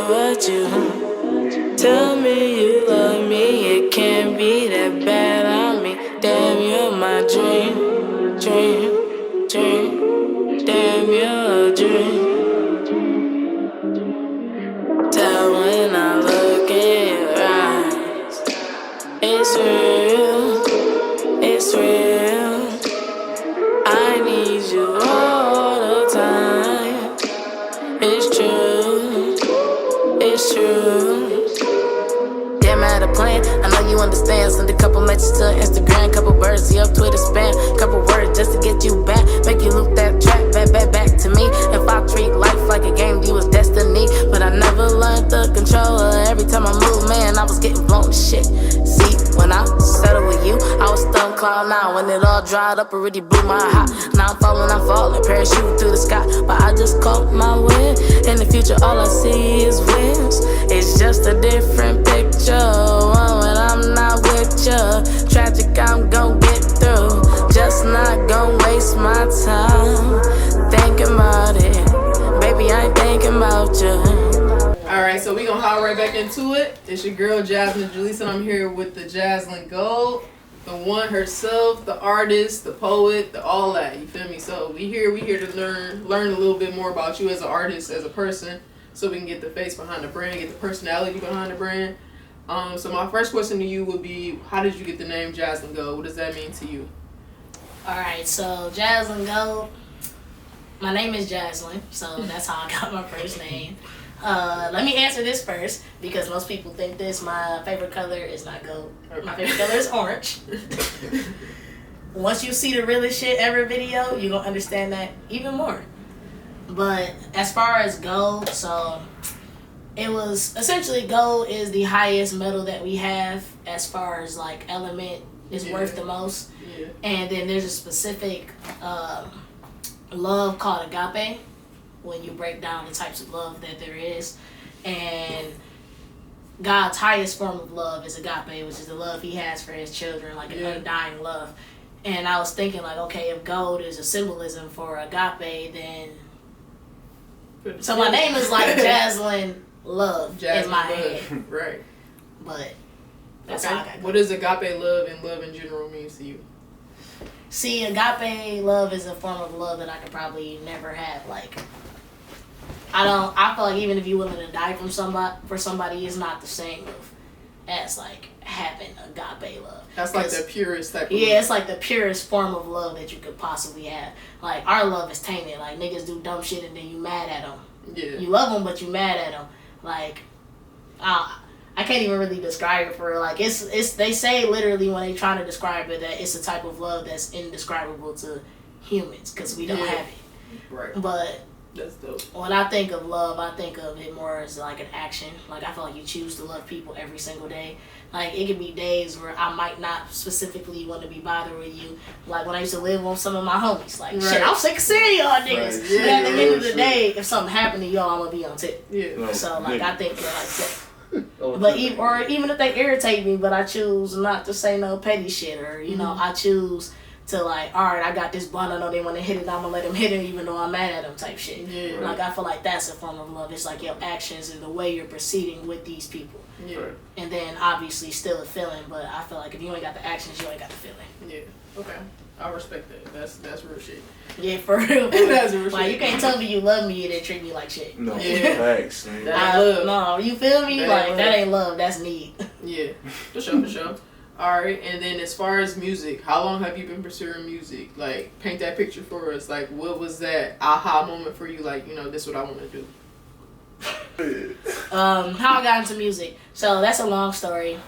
what you tell me you love me. It can't be that bad on me. Damn, you're my dream, dream, dream. Damn, you're a dream. Tell when I look in your eyes, it's real, it's real. I need you all the time. It's true, it's true. Damn, I had a plan, I know you understand. Send a couple messages to Instagram, couple birds to your Twitter spam, couple words just to get you back, make you loop that track back to me. If I treat life like a game, you was destiny, but I never learned the controller. Every time I moved, man, I was getting blown to shit. See, when I settled with you, I was stone cloud now. When it all dried up, it really blew my heart. Now I'm falling, parachute through the sky, but I just caught my wind. In the future, all I see is wins. It's just a different picture. One when I'm not with you, tragic I'm gon' get through. Just not gon' waste my time thinking about it. Baby, I ain't thinking about you. Alright, so we gonna hop right back into it. It's your girl Jazlyn Gold, and I'm here with the Jazlyn Gold, the one herself, the artist, the poet, the all that. You feel me? So we here to learn a little bit more about you as an artist, as a person, so we can get the face behind the brand, get the personality behind the brand. So my first question to you would be, how did you get the name Jazlyn Gold? What does that mean to you? Alright, so Jazlyn Gold, my name is Jazlyn, so that's how I got my first name. Let me answer this first, because most people think this. My favorite color is not gold. My favorite color is orange. Once you see the realest shit ever video, you're going to understand that even more. But as far as gold, so it was essentially, gold is the highest metal that we have as far as like element is worth the most. Yeah. And then there's a specific love called agape, when you break down the types of love that there is. And God's highest form of love is agape, which is the love he has for his children, like an undying love. And I was thinking, like, okay, if gold is a symbolism for agape, then so my name is like Jazlyn Love in my head. Right. But that's how I got. What does agape love and love in general mean to you? See, agape love is a form of love that I could probably never have. Like, I feel like even if you're willing to die for somebody, it's not the same as like having agape love. That's like the purest type of love. Yeah, it's like the purest form of love that you could possibly have. Like, our love is tainted. Like, niggas do dumb shit and then you mad at them. Yeah. You love them, but you mad at them. Like, I can't even really describe it for real. Like, it's they say literally when they trying to describe it that it's a type of love that's indescribable to humans because we don't have it. Right. But that's dope. When I think of love, I think of it more as like an action. Like, I feel like you choose to love people every single day. Like, it could be days where I might not specifically want to be bothered with you. Like, when I used to live with some of my homies. Like, shit, I'm sick of seeing y'all niggas. Right. Yeah, but at the end of the day, if something happened to y'all, I'm going to be on tip. Yeah. Right. So, like, I think they're like that. But even if they irritate me, but I choose not to say no petty shit, or you know, I choose to like, all right, I got this blunt, I know they want to hit it, I'm gonna let them hit it even though I'm mad at them type shit. Yeah, right. Like, I feel like that's a form of love. It's like your actions and the way you're proceeding with these people. Yeah. And then obviously still a feeling, but I feel like if you ain't got the actions, you ain't got the feeling. Yeah. Okay. I respect that. That's real shit. Yeah, for real. That's real like, shit. You can't tell me you love me and then treat me like shit. No, thanks. No, you feel me? That ain't love. That's need. Yeah, for sure. All right, and then as far as music, how long have you been pursuing music? Like, paint that picture for us. Like, what was that aha moment for you? Like, you know, this is what I want to do. How I got into music. So that's a long story.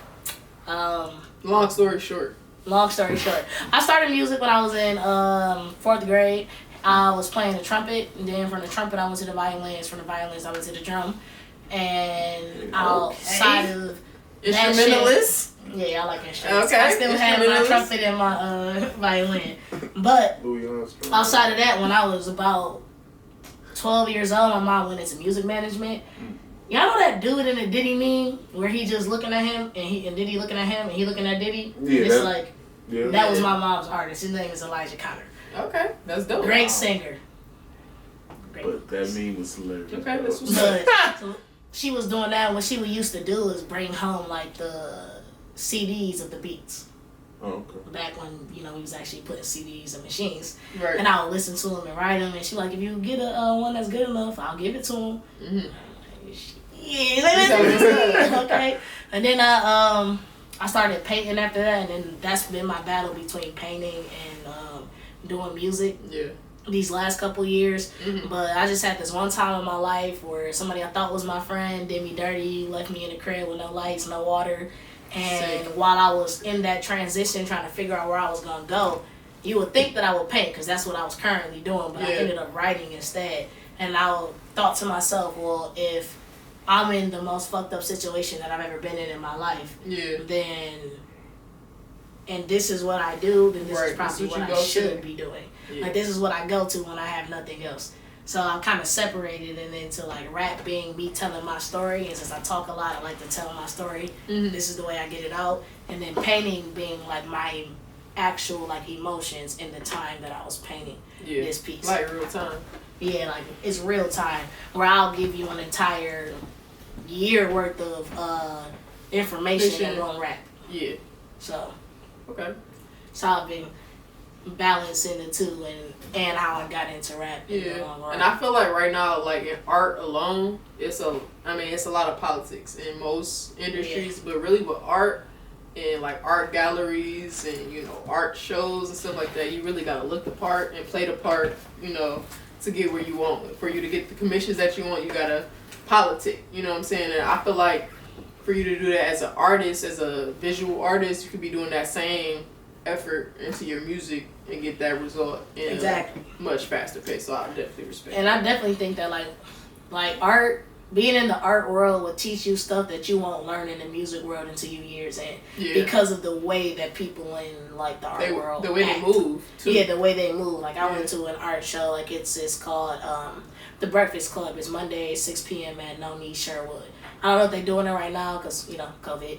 Long story short. I started music when I was in 4th grade. I was playing the trumpet, and then from the trumpet I went to the violins. From the violins I went to the drum. And outside of instrumentalist. Yeah, I like instruments. Okay. I still have my trumpet and my violin. But outside of that, when I was about 12 years old, my mom went into music management. Y'all know that dude in the Diddy meme where he just looking at him and Diddy looking at him and he looking at Diddy? Yeah, that was my mom's artist. His name is Elijah Connor. Okay, that's dope. Great singer. But that meme was hilarious. Okay, this was she was doing that. What she would used to do is bring home like the CDs of the beats. Oh, okay. Back when, we was actually putting CDs in machines. Right. And I would listen to them and write them. And she like, if you get a one that's good enough, I'll give it to him. Mm-hmm. Yeah. Okay. And then I started painting after that. And then that's been my battle between painting and doing music. Yeah. These last couple years. Mm-hmm. But I just had this one time in my life where somebody I thought was my friend did me dirty, left me in the crib with no lights, no water. And while I was in that transition trying to figure out where I was going to go, you would think that I would paint because that's what I was currently doing, but I ended up writing instead. And I thought to myself, well, if I'm in the most fucked up situation that I've ever been in my life, then, and this is what I do, then this is probably what I should be doing. Yeah. Like, this is what I go to when I have nothing else. So I kind of separated it into like rap being me telling my story, and since I talk a lot, I like to tell my story. Mm-hmm. This is the way I get it out, and then painting being like my actual like emotions in the time that I was painting this piece. Like real time. Yeah, like it's real time where I'll give you an entire year worth of information in one rap. Yeah. So. Okay. So I've been balancing the two and how I got into rap. And I feel like right now, like in art alone, it's a lot of politics in most industries, but really with art and like art galleries and art shows and stuff like that, you really gotta look the part and play the part, to get where you want. For you to get the commissions that you want, you gotta politic. You know what I'm saying? And I feel like for you to do that as an artist, as a visual artist, you could be doing that same effort into your music and get that result in a much faster pace. So I definitely respect and I definitely think that like art, being in the art world will teach you stuff that you won't learn in the music world until you years in, because of the way that people in like the art world the way act. They move too. Yeah, the way they move. Like I went to an art show, like it's called The Breakfast Club. It's Monday 6 p.m. at No Need Sherwood. I don't know if they're doing it right now because COVID,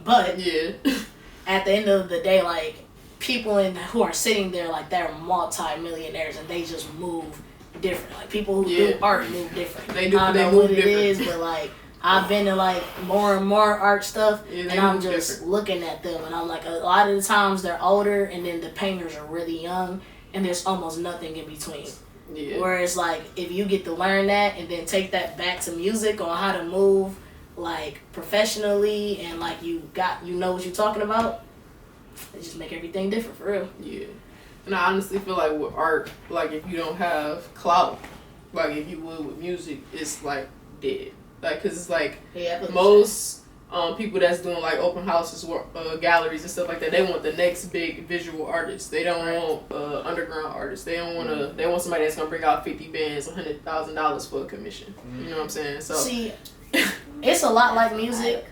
but at the end of the day, like people who are sitting there, like they're multi-millionaires and they just move different. Like people who do art move different. I don't know what it is, but like I've been to like more and more art stuff, and I'm just looking at them, and I'm like, a lot of the times they're older, and then the painters are really young, and there's almost nothing in between. Yeah. Whereas like if you get to learn that and then take that back to music on how to move like professionally and like you know what you're talking about, it just make everything different for real. Yeah. And I honestly feel like with art, like if you don't have clout, like if you would with music, it's like dead. Like, cause it's like most people that's doing like open houses, galleries and stuff like that, they want the next big visual artist. They don't want underground artists. They don't want to. They want somebody that's gonna bring out 50 bands, $100,000 for a commission. Mm-hmm. You know what I'm saying? So see, it's a lot like music.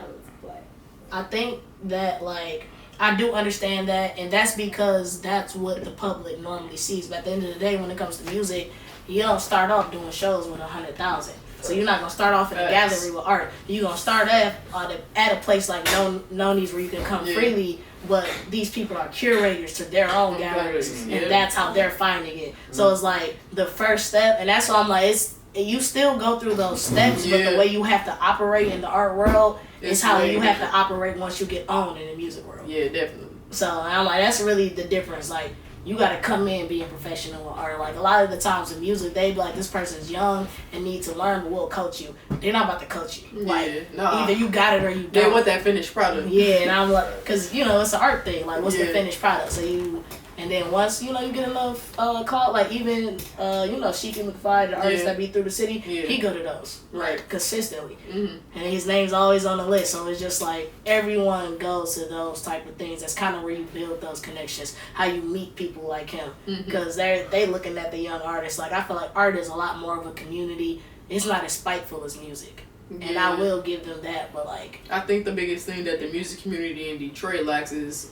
I think that like I do understand that, and that's because that's what the public normally sees. But at the end of the day, when it comes to music, you don't start off doing shows with 100,000. So you're not gonna start off in a gallery with art. You're gonna start at a place like Noni's where you can come freely. But these people are curators to their own galleries, and that's how they're finding it. So it's like the first step, and that's why I'm like, you still go through those steps, but the way you have to operate in the art world is how you have to operate once you get on in the music world. Yeah, definitely. So I'm like, that's really the difference. Like, you gotta come in being professional with art. Like a lot of the times in music, they be like, this person's young and need to learn, but we'll coach you. They're not about to coach you. Like, either you got it or you don't. They want that finished product. Yeah, and I'm like, cause it's an art thing. Like, what's the finished product? So and then once you get enough call, like even Sheik and McFly, the artist that be through the city, he go to those consistently, and his name's always on the list. So it's just like everyone goes to those type of things. That's kind of where you build those connections, how you meet people like him, because they looking at the young artists. Like I feel like art is a lot more of a community. It's not as spiteful as music. And I will give them that, but like I think the biggest thing that the music community in Detroit lacks is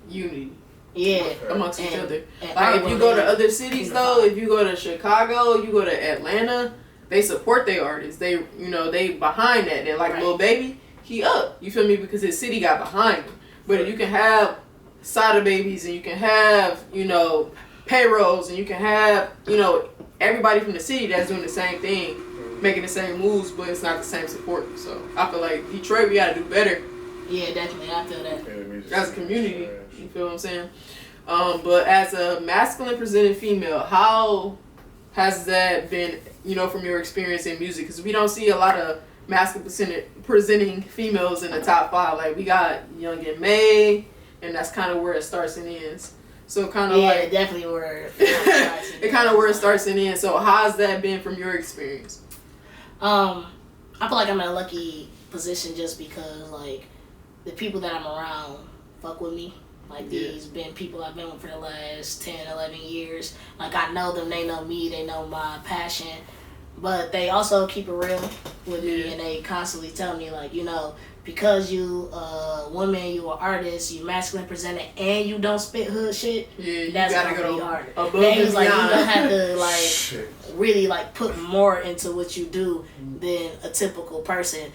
unity. Yeah, amongst each other. Like if you go to other cities though, if you go to Chicago, you go to Atlanta, they support their artists. They they behind that. They're like Lil Baby, he up. You feel me? Because his city got behind him. But you can have Sada Babies and you can have payrolls and you can have everybody from the city that's doing the same thing, making the same moves, but it's not the same support. So I feel like Detroit, we gotta do better. Yeah, definitely. I feel that. As a community, you feel what I'm saying? But as a masculine presenting female, how has that been, from your experience in music? Because we don't see a lot of masculine presenting females in the top 5. Like, we got Young and May, and that's kind of where it starts and ends. So kind of like... Yeah, definitely where it kind of where it starts and ends. So how has that been from your experience? I feel like I'm in a lucky position just because, like, the people that I'm around fuck with me. Like, these been people I've been with for the last 10, 11 years. Like, I know them, they know me, they know my passion. But they also keep it real with me, and they constantly tell me, like, because you a woman, you an artist, you masculine presented, and you don't spit hood shit, that's gonna be harder. They was like, you don't have to, like, really, like, put more into what you do than a typical person.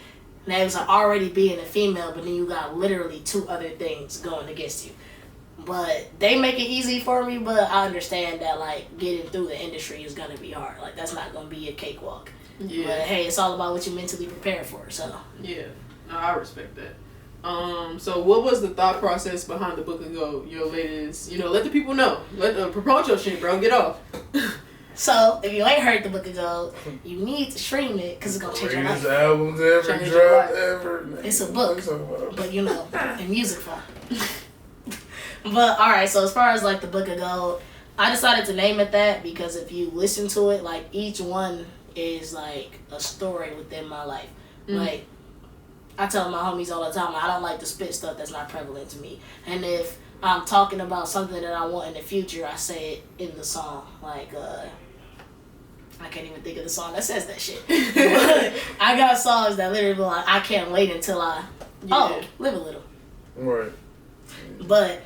And they was like, already being a female, but then you got literally 2 other things going against you. But they make it easy for me, but I understand that, like, getting through the industry is going to be hard. Like, that's not going to be a cakewalk. Yeah. But, hey, it's all about what you're mentally prepared for, so. Yeah. No, I respect that. So what was the thought process behind the Book of Gold, your latest, let the people know. Promote your shit, bro. Get off. So, if you ain't heard the Book of Gold, you need to stream it, because it's going to change your life. Greatest albums ever dropped ever. It's a book, but, in music form. But, alright, so as far as, like, the Book of Gold, I decided to name it that because if you listen to it, like, each one is, like, a story within my life. Like, I tell my homies all the time, I don't like to spit stuff that's not prevalent to me. And if I'm talking about something that I want in the future, I say it in the song. Like, I can't even think of the song that says that shit. But I got songs that literally like, I can't wait until I, live a little. Right. But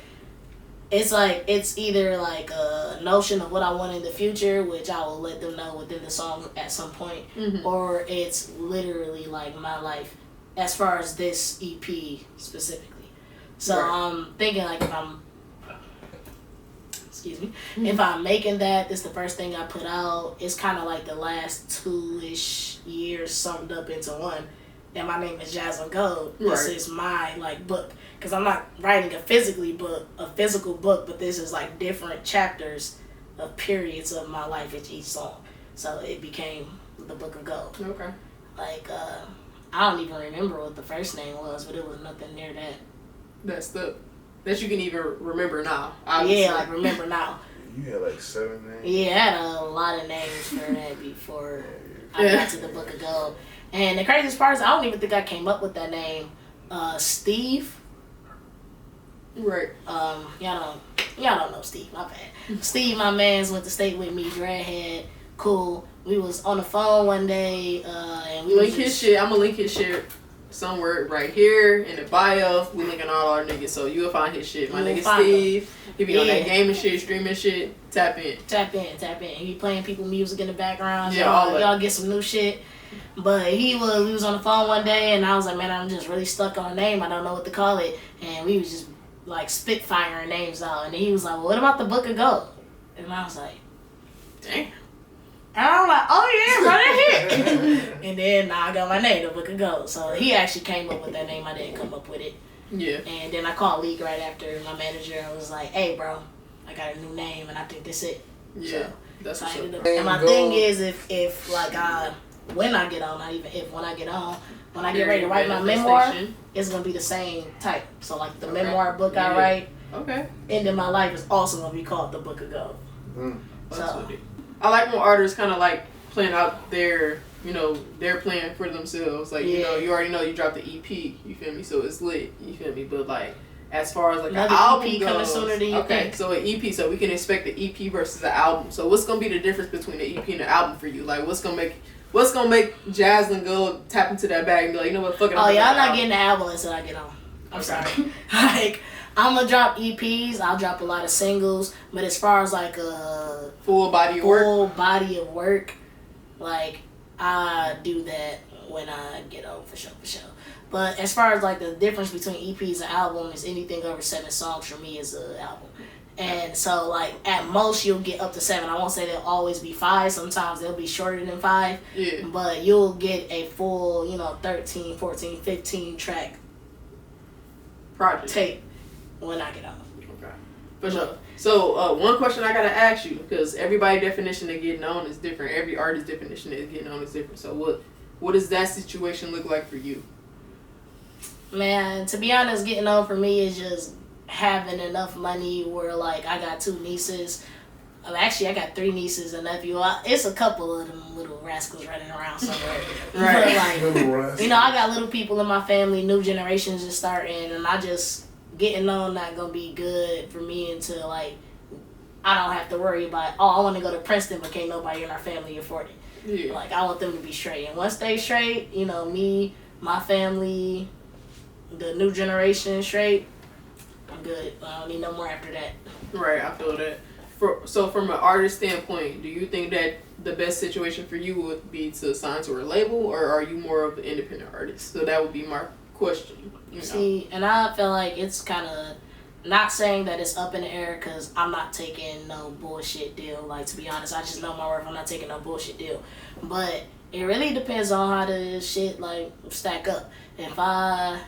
it's like, it's either like a notion of what I want in the future, which I will let them know within the song at some point, or it's literally like my life as far as this EP specifically. So I'm thinking like if I'm making that, this is the first thing I put out. It's kind of like the last 2-ish years summed up into one. And my name is Jazlyn Gold. This is my like book. Because I'm not writing a physical book, but this is like different chapters of periods of my life in each song. So it became the Book of Gold. Okay. Like, I don't even remember what the first name was, but it was nothing near that. That you can even remember now. Obviously. Yeah, like remember now. You had like 7 names? Yeah, I had a lot of names for that before I got to the Book of Gold. And the craziest part is I don't even think I came up with that name. Steve. Right. Y'all don't know Steve, my bad. Steve, my mans, went to state with me, dreadhead, cool. We was on the phone one day, and we link his shit. I'm gonna link his shit somewhere right here in the bio. We linking all our niggas, so you'll find his shit. My nigga Steve, he be on that gaming shit, streaming shit. Tap in. He be playing people music in the background. Yeah, y'all get some new shit. But we was on the phone one day, and I was like, man, I'm just really stuck on a name. I don't know what to call it. And we was just like spitfiring names out. And then he was like, well, what about the Book of Gold? And I was like, damn. And I'm like, oh yeah, bro, that hit. And then I got my name, the Book of Gold. So he actually came up with that name. I didn't come up with it. Yeah. And then I called League right after my manager and was like, hey, bro, I got a new name, and I think that's it. Yeah, so, that's so what's up. And my thing is, if like when I get on, not even if, when I get on, when I get ready to write my memoir, it's gonna be the same type. So like the memoir book I write, ending my life is also gonna be called the Book of Gold. So I like when artists kind of like plan out their plan for themselves. Like you already know you dropped the EP. You feel me? So it's lit. You feel me? But like as far as like an album EP goes, coming sooner than you think. So an EP. So we can expect the EP versus the album. So what's gonna be the difference between the EP and the album for you? Like what's gonna make Jazlyn Gold tap into that bag and be like, you know what, fuck it. Oh, y'all not getting the album until I get on. I'm sorry. Like, I'm gonna drop EPs. I'll drop a lot of singles. But as far as like a full body of work, like I do that when I get on for sure. But as far as like the difference between EPs and album is anything over 7 songs for me is an album. And so, like, at most, you'll get up to 7. I won't say they'll always be 5. Sometimes they'll be shorter than 5. Yeah. But you'll get a full, 13, 14, 15 track project tape when I get off. Okay. For sure. So, one question I gotta ask you, because everybody's definition of getting on is different. Every artist's definition of getting on is different. So, what does that situation look like for you? Man, to be honest, getting on for me is just having enough money where, like, I got 2 nieces. Actually, I got 3 nieces and nephew. It's a couple of them little rascals running around somewhere. Right. But, like, I got little people in my family, new generations just starting, and I just, getting on not going to be good for me until, like, I don't have to worry about, I want to go to Princeton, but can't nobody in our family afford it. Yeah. Like, I want them to be straight. And once they straight, me, my family, the new generation straight, I'm good. I don't need no more after that. Right, I feel that. So from an artist standpoint, do you think that the best situation for you would be to sign to a label, or are you more of an independent artist? So that would be my question. See, and I feel like it's kind of, not saying that it's up in the air, because I'm not taking no bullshit deal. Like, to be honest, I just know my worth. I'm not taking no bullshit deal. But it really depends on how the shit, like, stack up. If I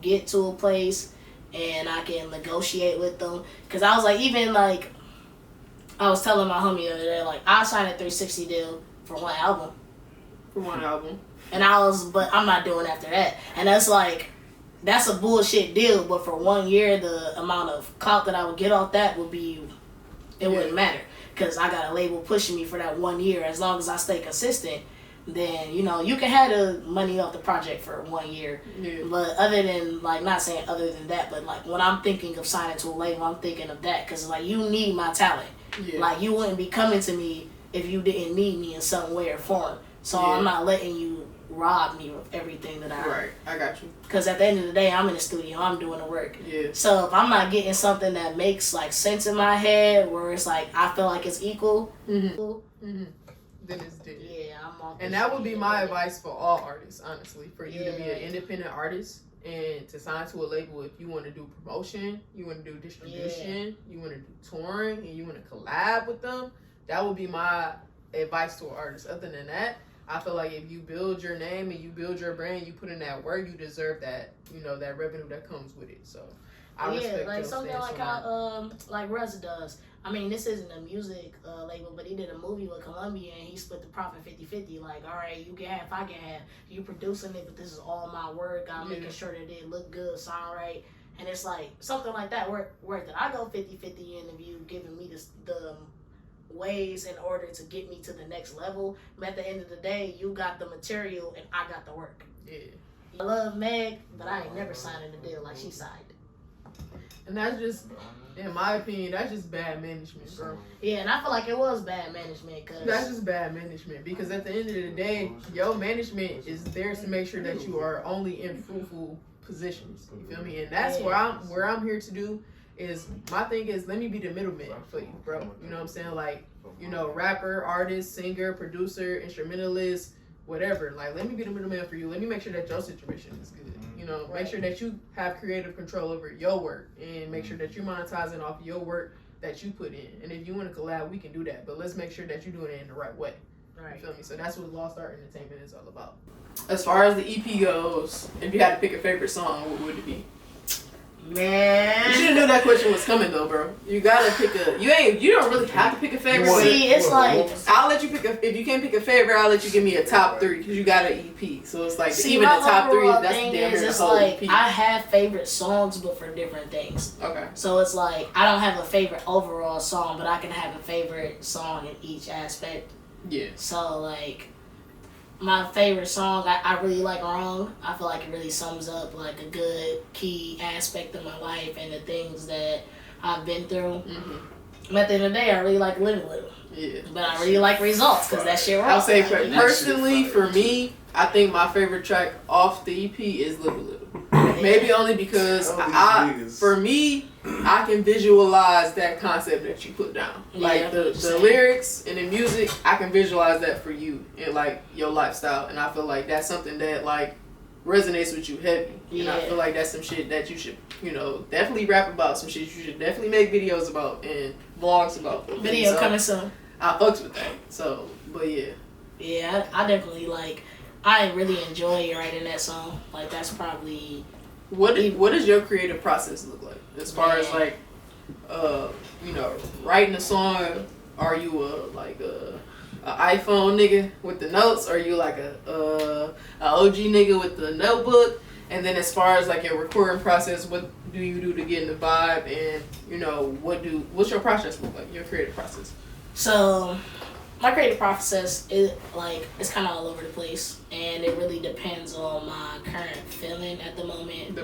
get to a place and I can negotiate with them, because I was like, even like, I was telling my homie the other day, like, I signed a 360 deal for one album. And but I'm not doing after that. And that's like, that's a bullshit deal, but for 1 year, the amount of clout that I would get off that would be, it wouldn't matter. Because I got a label pushing me for that 1 year. As long as I stay consistent, then, you can have the money off the project for 1 year. Yeah. But other than, like, not saying other than that, but, like, when I'm thinking of signing to a label, I'm thinking of that. Because, like, you need my talent. Yeah. Like, you wouldn't be coming to me if you didn't need me in some way or form. So I'm not letting you rob me of everything that I... Right, I got you. Because at the end of the day, I'm in the studio, I'm doing the work. Yeah. So if I'm not getting something that makes, like, sense in my head, where it's like, I feel like it's equal, then it's dead. yeah, I'm on. And that would be my advice for all artists, honestly, for you to be an independent artist and to sign to a label. If you want to do promotion, you want to do distribution, you want to do touring, and you want to collab with them, that would be my advice to an artist. Other than that, I feel like if you build your name and you build your brand, you put in that work, you deserve that, that revenue that comes with it. So I respect like your something stance like on how like Russ does. I mean, this isn't a music label, but he did a movie with Columbia and he split the profit 50-50. Like, all right, you can have, I can have. You producing it, but this is all my work. I'm making sure that it look good, sound right. And it's like something like that where that I go 50-50 in of you giving me the ways in order to get me to the next level. But at the end of the day, you got the material and I got the work. Yeah. I love Meg, but I ain't never signing a deal like she signed. And that's just, in my opinion, that's just bad management, bro. Yeah, and I feel like it was bad management. That's just bad management, because at the end of the day, your management is there to make sure that you are only in fruitful positions. You feel me? And that's where I'm here to do. Is my thing is, let me be the middleman for you, bro. You know what I'm saying? Like, rapper, artist, singer, producer, instrumentalist, whatever. Like, let me be the middleman for you. Let me make sure that your situation is good. Make sure that you have creative control over your work, and make sure that you're monetizing off your work that you put in. And if you want to collab, we can do that. But let's make sure that you're doing it in the right way. Right. You feel me? So that's what Lost Art Entertainment is all about. As far as the EP goes, if you had to pick a favorite song, what would it be? Man, you should have knew that question was coming though, bro. You gotta pick you don't really have to pick a favorite. See, it's like, I'll let you pick if you can't pick a favorite, I'll let you give me a top 3, because you got an EP. So it's like, even the top 3, that's damn near the whole like, EP. I have favorite songs, but for different things. Okay. So it's like, I don't have a favorite overall song, but I can have a favorite song in each aspect. Yeah. So like, my favorite song, I really like Wrong. I feel like it really sums up like a good key aspect of my life and the things that I've been through. But at the end of the day, I really like Living Little. Yeah. But I really like Results, because that shit I'll say personally, for me, I think my favorite track off the EP is Living Little. Maybe only because for me, I can visualize that concept that you put down. Like the lyrics and the music, I can visualize that for you and like your lifestyle. And I feel like that's something that like resonates with you heavy. And I feel like that's some shit that you should, definitely rap about. Some shit you should definitely make videos about and vlogs about. Video coming soon. I fucks with that. So, but yeah. Yeah, I definitely I really enjoy writing that song. Like that's probably. What does your creative process look like as far as writing a song? Are you a iPhone nigga with the notes? Or are you like a OG nigga with the notebook? And then as far as like your recording process, what do you do to get in the vibe? And what's your process look like? Your creative process? So, my creative process is it's kind of all over the place, and it really depends on my current feeling at the moment.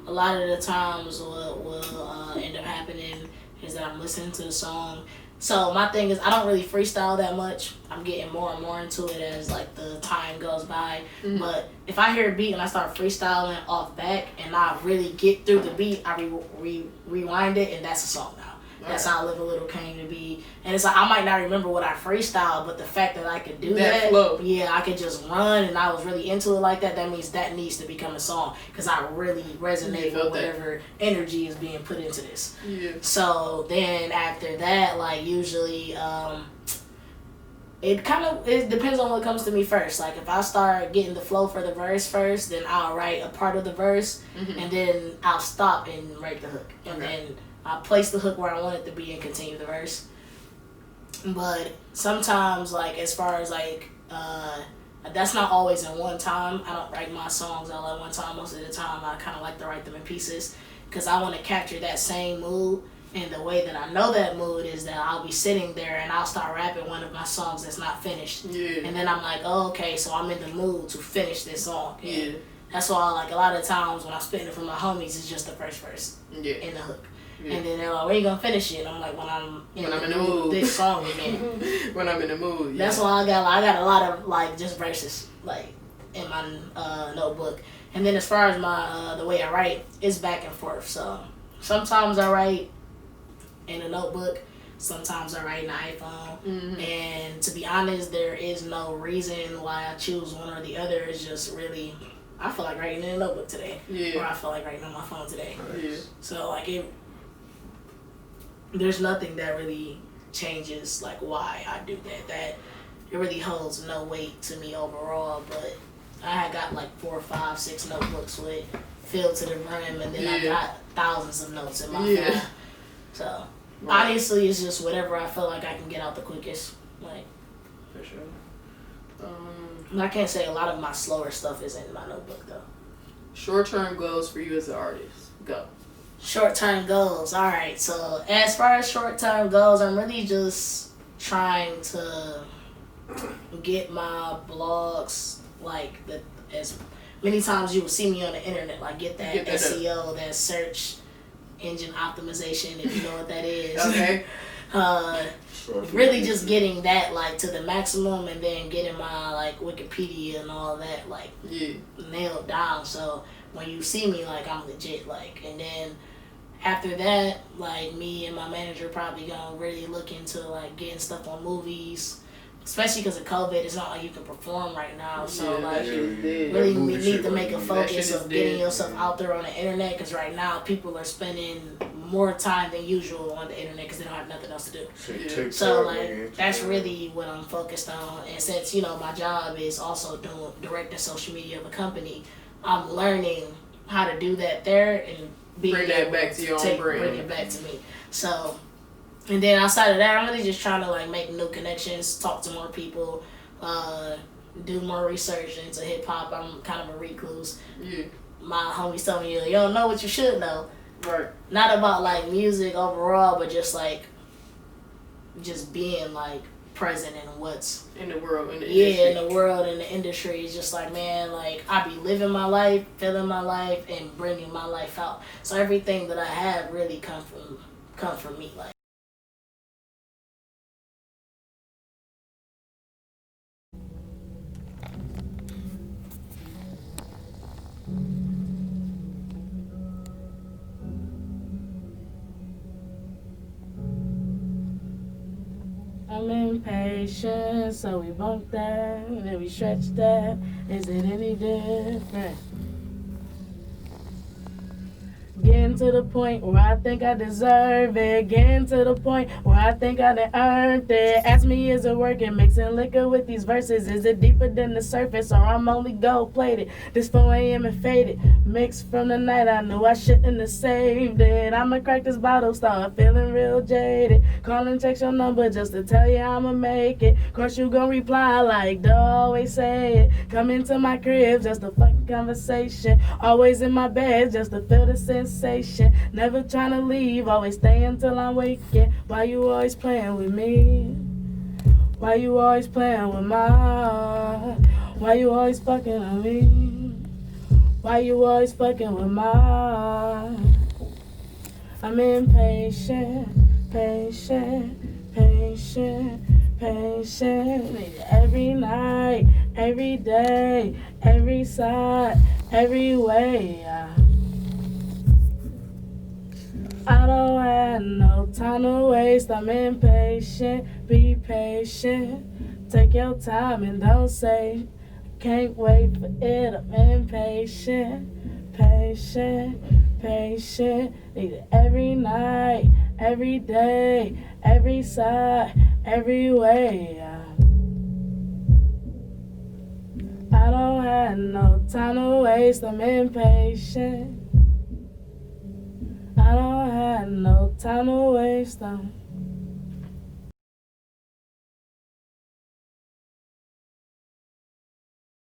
A lot of the times, what will end up happening is that I'm listening to the song. So my thing is I don't really freestyle that much. I'm getting more and more into it as the time goes by. Mm-hmm. But if I hear a beat and I start freestyling off back and I really get through the beat, I rewind it and that's a song now. That's how Live a Little came to be. And it's I might not remember what I freestyled, but the fact that I could do that flow. Yeah, I could just run and I was really into it like that, that means that needs to become a song because I really resonate with whatever energy is being put into this. Yeah. So then after that, usually it depends on what comes to me first. Like if I start getting the flow for the verse first, then I'll write a part of the verse and then I'll stop and write the hook. And then I place the hook where I want it to be and continue the verse. But sometimes, as far as that's not always in one time. I don't write my songs all at one time. Most of the time, I kind of like to write them in pieces because I want to capture that same mood. And the way that I know that mood is that I'll be sitting there and I'll start rapping one of my songs that's not finished. Yeah. And then I'm like, oh, okay, so I'm in the mood to finish this song. And yeah. That's why, a lot of times when I'm spitting it for my homies, it's just the first verse in the hook. Yeah. And then they're like, where you gonna finish it? And I'm like, when I'm in the mood, this song again. When I'm in the mood, That's why I got a lot of just verses in my notebook. And then as far as my the way I write, it's back and forth. So sometimes I write in a notebook, sometimes I write in an iPhone. Mm-hmm. And to be honest, there is no reason why I choose one or the other. It's just really, I feel like writing in a notebook today, or I feel like writing on my phone today. Yeah. So there's nothing that really changes why I do that. That it really holds no weight to me overall. But I had got 4, 5, 6 notebooks with filled to the brim, and then I got thousands of notes in my phone. So honestly, it's just whatever I feel like I can get out the quickest. For sure. I can't say a lot of my slower stuff is in my notebook though. Short-term goals for you as an artist. Go. Short-term goals. All right. So as far as short-term goals, I'm really just trying to get my blogs as many times you will see me on the internet. Get that SEO, that search engine optimization, if you know what that is. Okay. Really just getting that to the maximum, and then getting my Wikipedia and all that nailed down. So when you see me, I'm legit. And then after that, me and my manager probably gonna really look into getting stuff on movies, especially because of COVID. It's not like you can perform right now. So really need to make a focus of getting yourself out there on the internet, because right now people are spending more time than usual on the internet because they don't have nothing else to do. So that's really what I'm focused on. And since my job is also doing directing social media of a company, I'm learning how to do that there and bring that back to your own brand. Bring it back to me. So, and then outside of that, I'm really just trying to make new connections, talk to more people, do more research into hip hop. I'm kind of a recluse. Yeah. My homies tell me, you don't know what you should know. Right. Not about music overall, but just just being present in what's in the world, in the industry. In the world, in the industry. It's just man, I be living my life, feeling my life, and bringing my life out. So everything that I have really come from me. I'm impatient, so we bump that, and then we stretch that. Is it any different? Getting to the point where I think I deserve it. Getting to the point where I think I done earned it. Ask me, is it working? Mixing liquor with these verses. Is it deeper than the surface, or I'm only gold plated? This 4 a.m. and faded. Mixed from the night, I knew I shouldn't have saved it. I'ma crack this bottle, start feeling real jaded. Call and text your number just to tell you I'ma make it. Course you gon' reply like they always say it. Come into my crib, just a fucking conversation. Always in my bed, just to feel the sensation. Never tryna leave, always staying till I'm waking. Why you always playing with me? Why you always playing with my heart? Why you always fucking on me? Why you always fucking with my heart? I'm impatient, patient, patient, patient. Every night, every day, every side, every way. I don't have no time to waste, I'm impatient, be patient. Take your time and don't say, can't wait for it, I'm impatient, patient, patient. Need it every night, every day, every side, every way. I don't have no time to waste, I'm impatient. I don't have no time to waste.